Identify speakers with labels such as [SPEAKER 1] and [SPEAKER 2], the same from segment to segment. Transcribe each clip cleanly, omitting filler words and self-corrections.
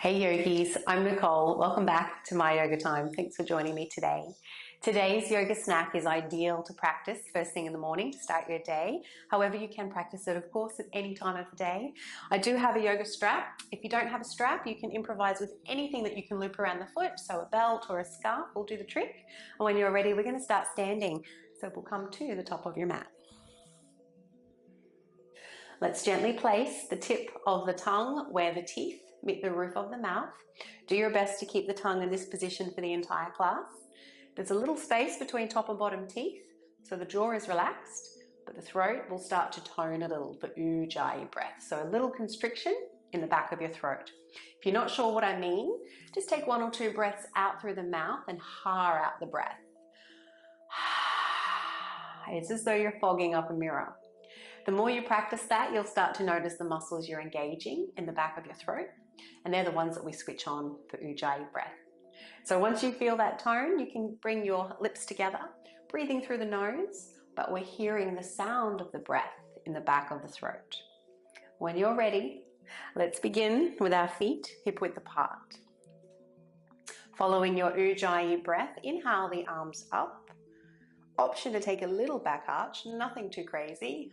[SPEAKER 1] Hey yogis, I'm Nicole. Welcome back to my yoga time. Thanks for joining me today. Today's yoga snack is ideal to practice first thing in the morning to start your day. However, you can practice it, of course, at any time of the day. I do have a yoga strap. If you don't have a strap, you can improvise with anything that you can loop around the foot. So a belt or a scarf will do the trick. And when you're ready, we're going to start standing. So we'll come to the top of your mat. Let's gently place the tip of the tongue where the teeth meet the roof of the mouth. Do your best to keep the tongue in this position for the entire class. There's a little space between top and bottom teeth, so the jaw is relaxed, but the throat will start to tone a little for ujjayi breath. So a little constriction in the back of your throat. If you're not sure what I mean, just take 1 or 2 breaths out through the mouth and ha out the breath. It's as though you're fogging up a mirror. The more you practice that, you'll start to notice the muscles you're engaging in the back of your throat, and they're the ones that we switch on for ujjayi breath. So once you feel that tone, you can bring your lips together, breathing through the nose, but we're hearing the sound of the breath in the back of the throat. When you're ready, let's begin with our feet hip-width apart. Following your ujjayi breath, inhale the arms up. Option to take a little back arch, nothing too crazy.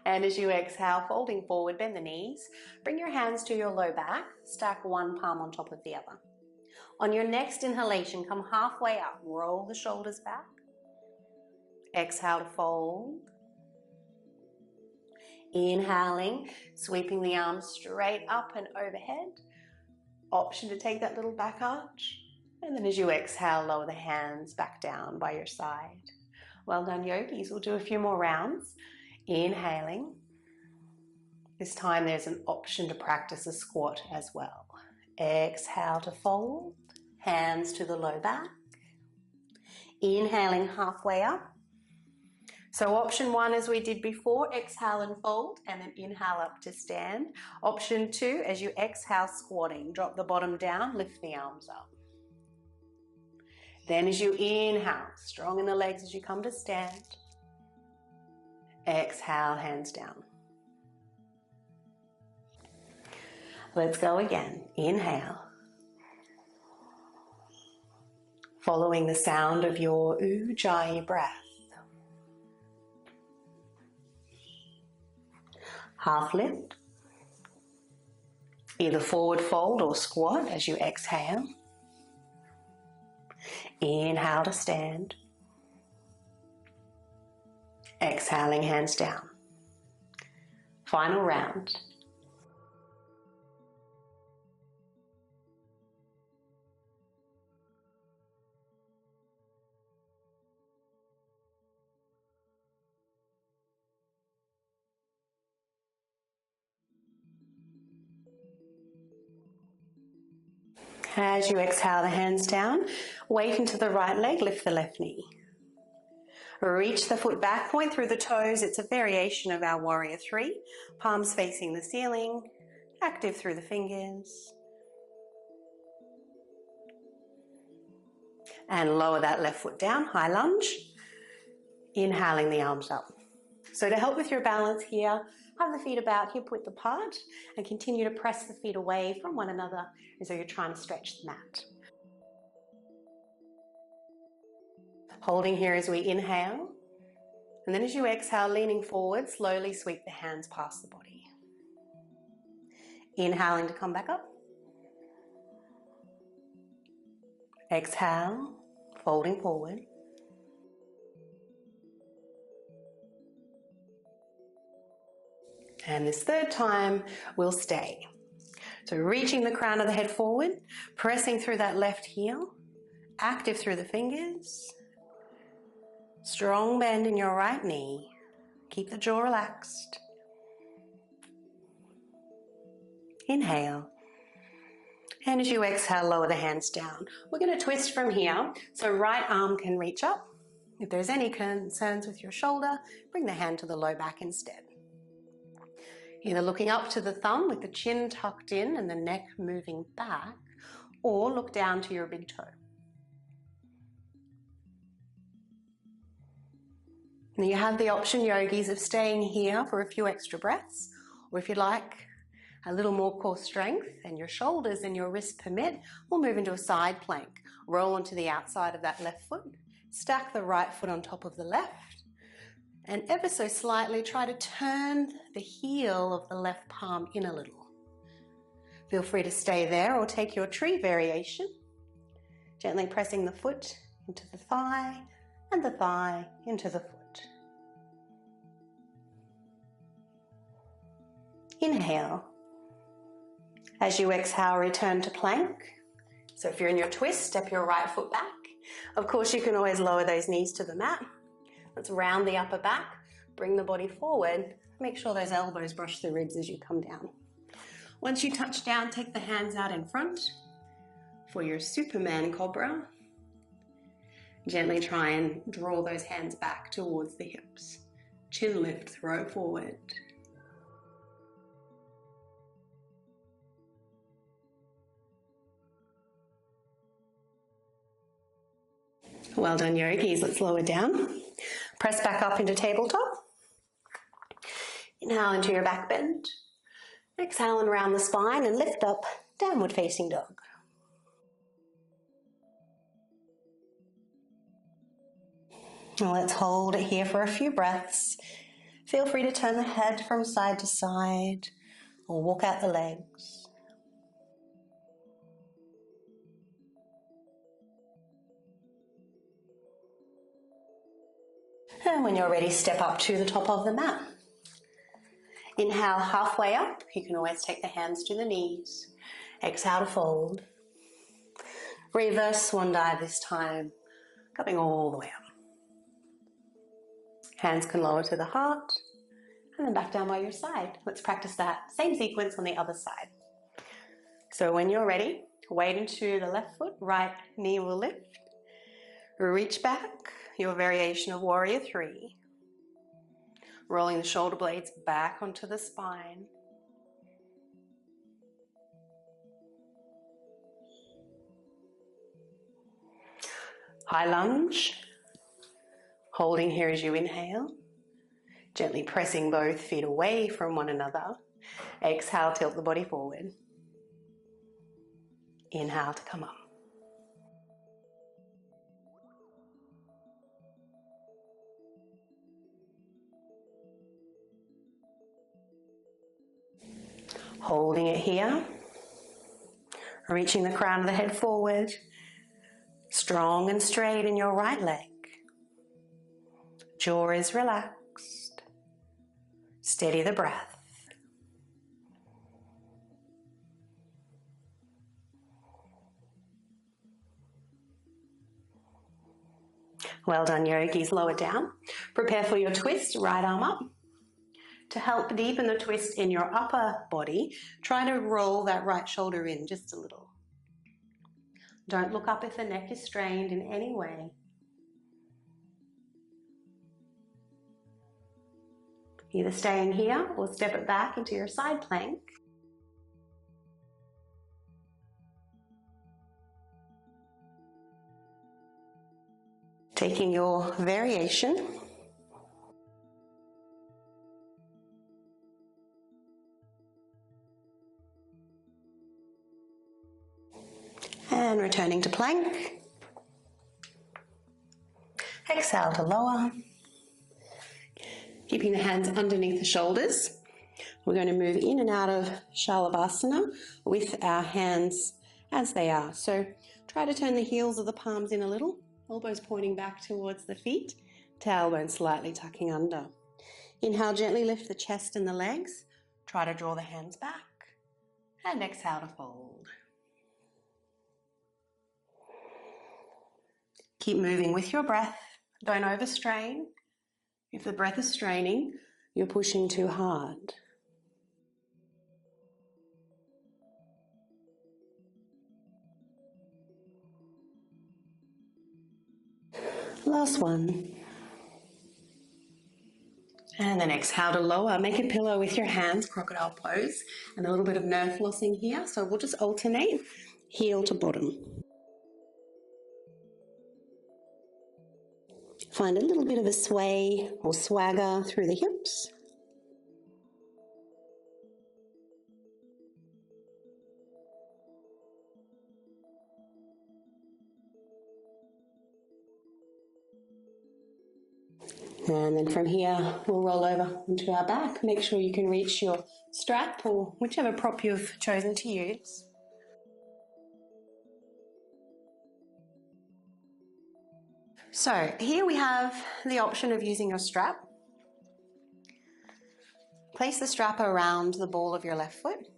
[SPEAKER 1] And as you exhale, folding forward, bend the knees. Bring your hands to your low back. Stack one palm on top of the other. On your next inhalation, come halfway up. Roll the shoulders back. Exhale to fold. Inhaling, sweeping the arms straight up and overhead. Option to take that little back arch. And then as you exhale, lower the hands back down by your side. Well done, yogis. We'll do a few more rounds. Inhaling. This time there's an option to practice a squat as well. Exhale to fold, hands to the low back. Inhaling halfway up. So option 1, as we did before, exhale and fold, and then inhale up to stand. Option 2, as you exhale, squatting, drop the bottom down, lift the arms up. Then as you inhale, strong in the legs as you come to stand. Exhale, hands down. Let's go again. Inhale. Following the sound of your ujjayi breath. Half lift. Either forward fold or squat as you exhale. Inhale to stand. Exhaling, hands down. Final round. As you exhale the hands down, weight into the right leg, lift the left knee. Reach the foot back, point through the toes. It's a variation of our warrior 3. Palms facing the ceiling, active through the fingers. And lower that left foot down, high lunge. Inhaling the arms up. So to help with your balance here, have the feet about hip width apart and continue to press the feet away from one another as though you're trying to stretch the mat. Holding here as we inhale, and then as you exhale, leaning forward, slowly sweep the hands past the body. Inhaling to come back up. Exhale, folding forward. And this third time, we'll stay. So reaching the crown of the head forward, pressing through that left heel, active through the fingers. Strong bend in your right knee. Keep the jaw relaxed. Inhale. And as you exhale, lower the hands down. We're going to twist from here, so right arm can reach up. If there's any concerns with your shoulder, bring the hand to the low back instead. Either looking up to the thumb with the chin tucked in and the neck moving back, or look down to your big toe. Now you have the option, yogis, of staying here for a few extra breaths, or if you like, A little more core strength and your shoulders and your wrists permit, we'll move into a side plank. Roll onto the outside of that left foot, stack the right foot on top of the left, and ever so slightly try to turn the heel of the left palm in a little. Feel free to stay there or take your tree variation, gently pressing the foot into the thigh and the thigh into the foot. Inhale. As you exhale, return to plank. So if you're in your twist, step your right foot back. Of course, you can always lower those knees to the mat. Let's round the upper back, bring the body forward. Make sure those elbows brush the ribs as you come down. Once you touch down, take the hands out in front for your Superman Cobra. Gently try and draw those hands back towards the hips. Chin lift, throw forward. Well done, yogis. Let's lower down. Press back up into tabletop. Inhale into your back bend. Exhale and round the spine and lift up, downward facing dog. Now let's hold it here for a few breaths. Feel free to turn the head from side to side or walk out the legs. And when you're ready, step up to the top of the mat. Inhale halfway up. You can always take the hands to the knees. Exhale to fold. Reverse swan dive this time, coming all the way up. Hands can lower to the heart and then back down by your side. Let's practice that same sequence on the other side. So when you're ready, weight into the left foot, right knee will lift. Reach back, your variation of warrior three. Rolling the shoulder blades back onto the spine. High lunge. Holding here as you inhale. Gently pressing both feet away from one another. Exhale, tilt the body forward. Inhale to come up. Holding it here, reaching the crown of the head forward, strong and straight in your right leg. Jaw is relaxed. Steady the breath. Well done, yogis. Lower down. Prepare for your twist, right arm up. To help deepen the twist in your upper body, try to roll that right shoulder in just a little. Don't look up if the neck is strained in any way. Either staying here or step it back into your side plank. Taking your variation. And returning to plank. Exhale to lower. Keeping the hands underneath the shoulders. We're going to move in and out of Shalabhasana with our hands as they are. So try to turn the heels of the palms in a little. Elbows pointing back towards the feet. Tailbone slightly tucking under. Inhale, gently lift the chest and the legs. Try to draw the hands back. And exhale to fold. Keep moving with your breath. Don't overstrain. If the breath is straining, you're pushing too hard. Last one. And then exhale to lower. Make a pillow with your hands, crocodile pose, and a little bit of nerve flossing here. So we'll just alternate heel to bottom. Find a little bit of a sway or swagger through the hips. And then from here, we'll roll over onto our back. Make sure you can reach your strap or whichever prop you've chosen to use. So here we have the option of using your strap. Place the strap around the ball of your left foot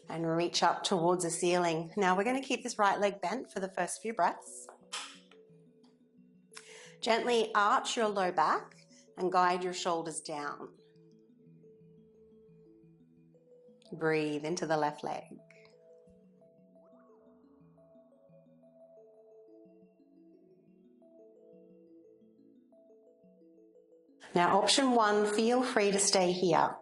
[SPEAKER 1] and reach up towards the ceiling. Now we're going to keep this right leg bent for the first few breaths. Gently arch your low back and guide your shoulders down. Breathe into the left leg. Now option 1, feel free to stay here.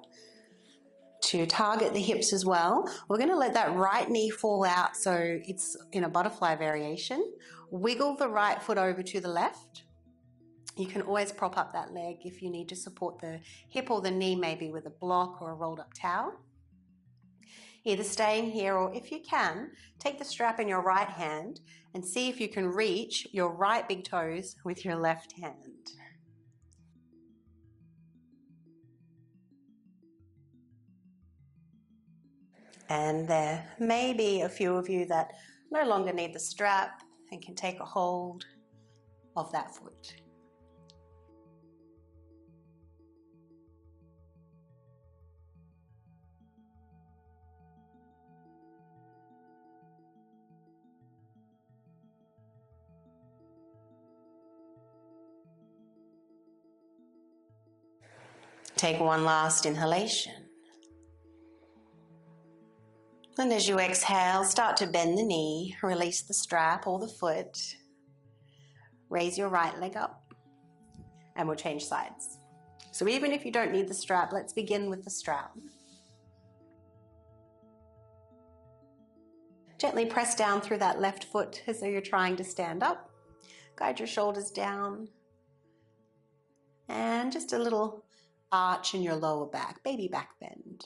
[SPEAKER 1] To target the hips as well, we're going to let that right knee fall out so it's in a butterfly variation. Wiggle the right foot over to the left. You can always prop up that leg if you need to support the hip or the knee, maybe with a block or a rolled up towel. Either staying here or, if you can, take the strap in your right hand and see if you can reach your right big toes with your left hand. And there may be a few of you that no longer need the strap and can take a hold of that foot. Take one last inhalation. And as you exhale, start to bend the knee, release the strap or the foot. Raise your right leg up and we'll change sides. So even if you don't need the strap, let's begin with the strap. Gently press down through that left foot as though you're trying to stand up. Guide your shoulders down. And just a little arch in your lower back, baby back bend.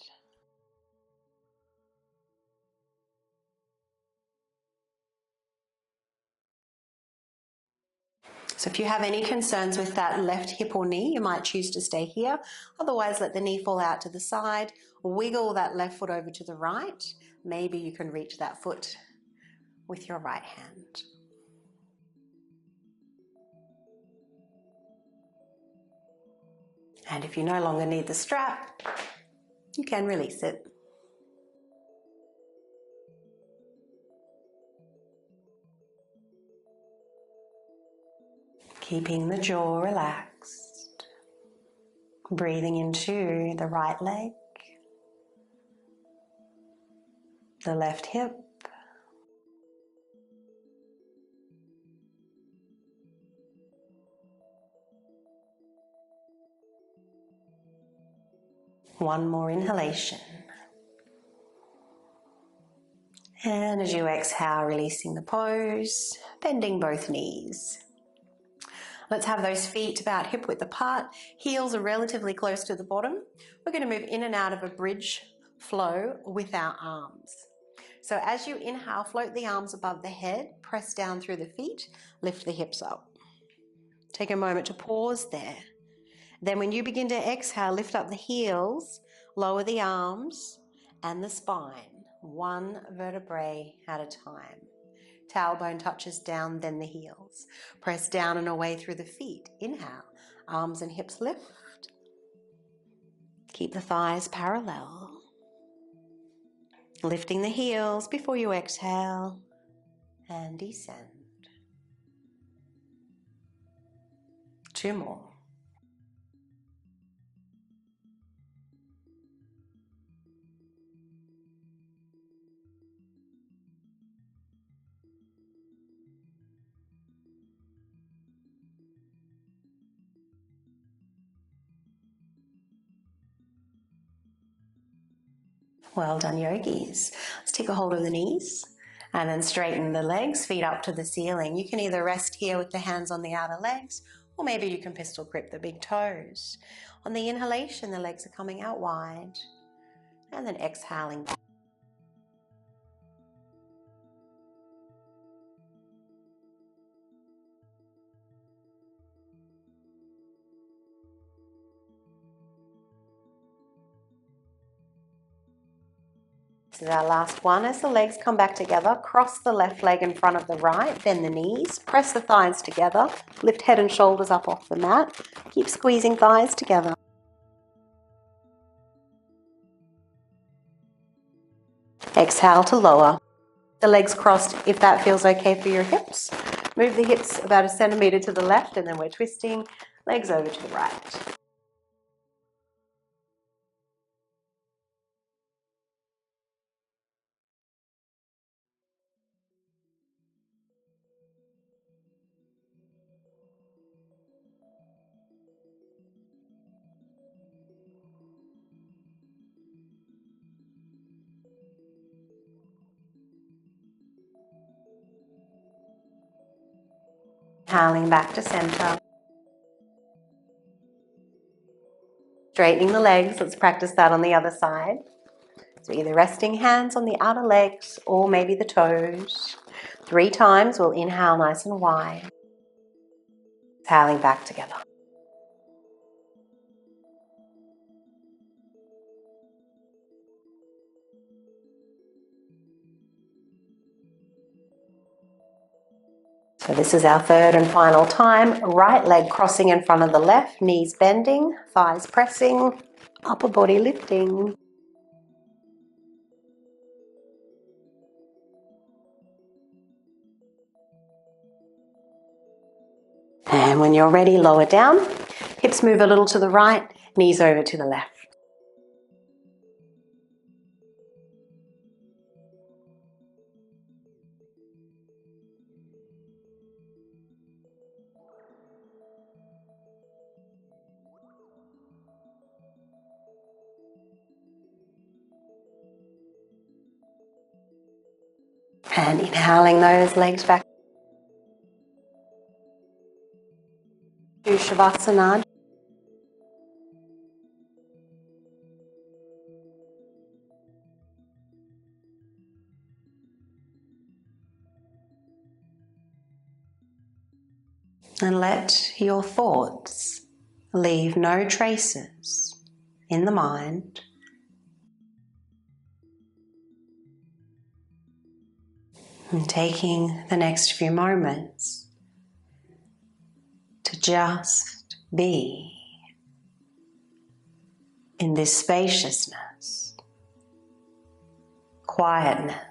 [SPEAKER 1] So if you have any concerns with that left hip or knee, you might choose to stay here. Otherwise, let the knee fall out to the side. Wiggle that left foot over to the right. Maybe you can reach that foot with your right hand. And if you no longer need the strap, you can release it. Keeping the jaw relaxed. Breathing into the right leg, the left hip, one more inhalation. And as you exhale, releasing the pose, bending both knees. Let's have those feet about hip width apart. Heels are relatively close to the bottom. We're going to move in and out of a bridge flow with our arms. So as you inhale, float the arms above the head, press down through the feet, lift the hips up. Take a moment to pause there. Then when you begin to exhale, lift up the heels, lower the arms and the spine, one vertebrae at a time. Tailbone touches down, then the heels. Press down and away through the feet. Inhale, arms and hips lift. Keep the thighs parallel. Lifting the heels before you exhale and descend. Two more. Well done, yogis. Let's take a hold of the knees and then straighten the legs, feet up to the ceiling. You can either rest here with the hands on the outer legs, or maybe you can pistol grip the big toes. On the inhalation, the legs are coming out wide, and then exhaling back. This is our last one. As the legs come back together, cross the left leg in front of the right, bend the knees, press the thighs together, lift head and shoulders up off the mat, keep squeezing thighs together. Exhale to lower. The legs crossed if that feels okay for your hips. Move the hips about 1 centimetre to the left, and then we're twisting legs over to the right. Inhaling back to center. Straightening the legs. Let's practice that on the other side. So either resting hands on the outer legs or maybe the toes. 3 times. We'll inhale nice and wide. Exhaling back together. So this is our third and final time. Right leg crossing in front of the left, knees bending, thighs pressing, upper body lifting. And when you're ready, lower down. Hips move a little to the right, knees over to the left. And inhaling those legs back to Shavasana. And let your thoughts leave no traces in the mind. And taking the next few moments to just be in this spaciousness, quietness.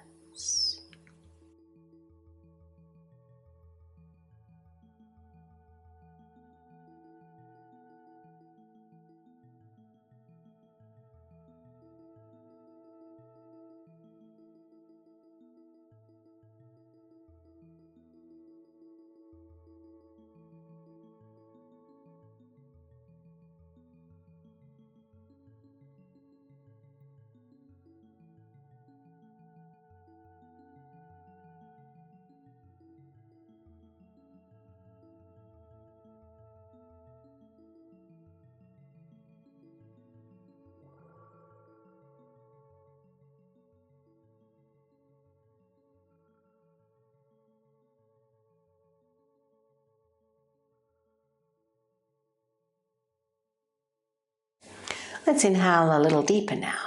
[SPEAKER 1] Let's inhale a little deeper now.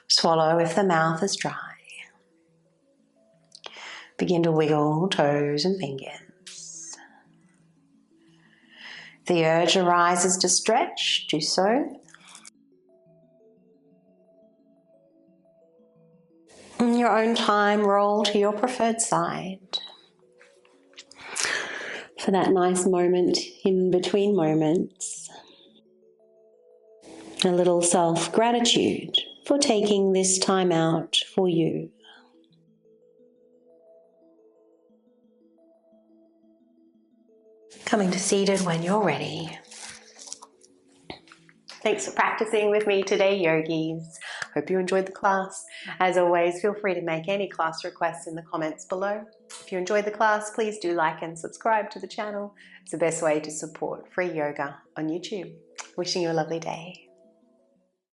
[SPEAKER 1] Swallow if the mouth is dry. Begin to wiggle toes and fingers. If the urge arises to stretch, do so. In your own time, roll to your preferred side. For that nice moment in between moments. A little self-gratitude for taking this time out for you. Coming to seated when you're ready. Thanks for practicing with me today, yogis. Hope you enjoyed the class. As always, feel free to make any class requests in the comments below. If you enjoyed the class, please do like and subscribe to the channel. It's the best way to support free yoga on YouTube. Wishing you a lovely day.